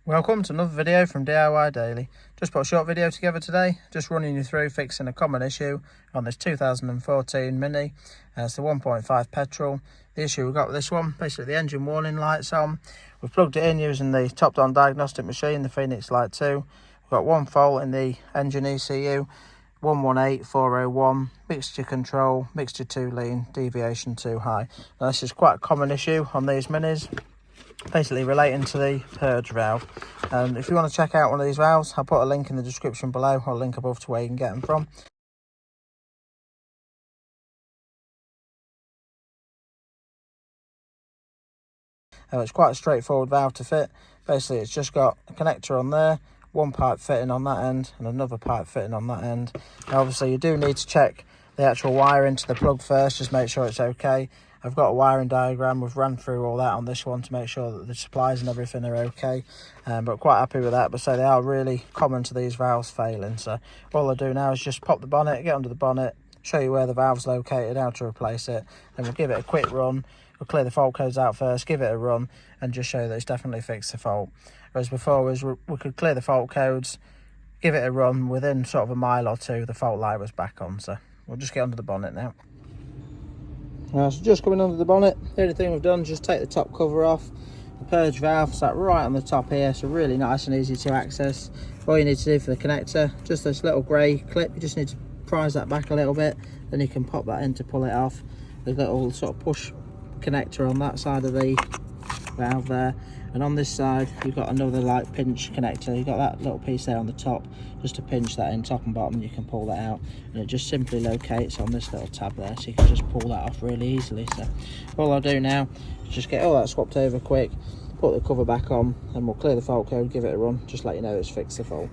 Welcome to another video from DIY Daily. Just put a short video together today, just running you through fixing a common issue on this 2014 Mini. It's the 1.5 petrol. The issue we've got with this one, basically the engine warning light's on. We've plugged it in using the top-down diagnostic machine, the Phoenix Lite 2. We've got one fault in the engine ECU, 118401, mixture control, mixture too lean, deviation too high. Now this is quite a common issue on these Minis, basically relating to the purge valve. And if you want to check out one of these valves, I'll put a link in the description below, or a link above to where you can get them from. It's quite a straightforward valve to fit. Basically it's just got a connector on there, one pipe fitting on that end and another pipe fitting on that end. Now obviously you do need to check the actual wire into the plug first, just make sure it's okay. I've got a wiring diagram, we've ran through all that on this one to make sure that the supplies and everything are okay, but quite happy with that. But so they are really common to these valves failing. So all I do now is just pop the bonnet, get under the bonnet, show you where the valve's located, how to replace it, and we'll give it a quick run. We'll clear the fault codes out first, give it a run, and just show that it's definitely fixed the fault. Whereas before we could clear the fault codes, give it a run, within sort of a mile or two the fault light was back on. So we'll just get under the bonnet now. So just coming under the bonnet, the only thing we've done is just take the top cover off. The purge valve sat right on the top here, so really nice and easy to access. All you need to do for the connector, just this little grey clip, you just need to prise that back a little bit, then you can pop that in to pull it off. There's a little sort of push connector on that side of the valve there, and on this side you've got another like pinch connector. You've got that little piece there on the top just to pinch that in, top and bottom, and you can pull that out, and it just simply locates on this little tab there, so you can just pull that off really easily. So all I'll do now is just get all that swapped over quick, put the cover back on, and we'll clear the fault code, give it a run, just let you know it's fixed the fault.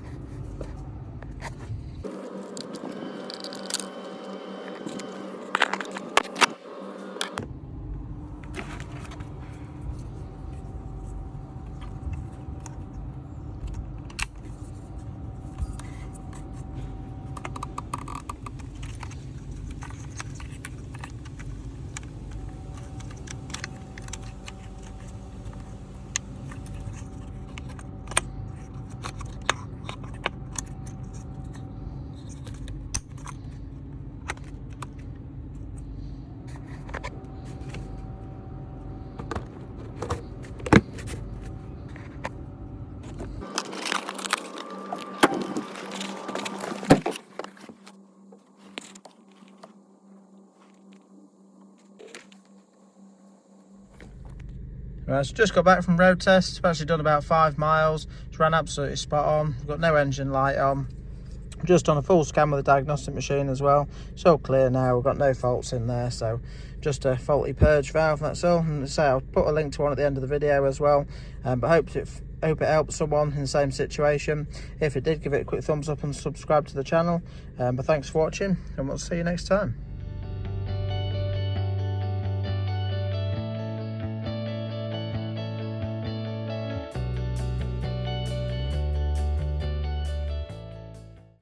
Right, so just got back from road test. I've actually done about 5 miles. It's ran absolutely spot on. We've got no engine light on. Just on a full scan with the diagnostic machine as well. It's all clear now. We've got no faults in there, so just a faulty purge valve, that's all. And so I'll put a link to one at the end of the video as well. But hope it helps someone in the same situation. If it did, give it a quick thumbs up and subscribe to the channel. But thanks for watching, and we'll see you next time.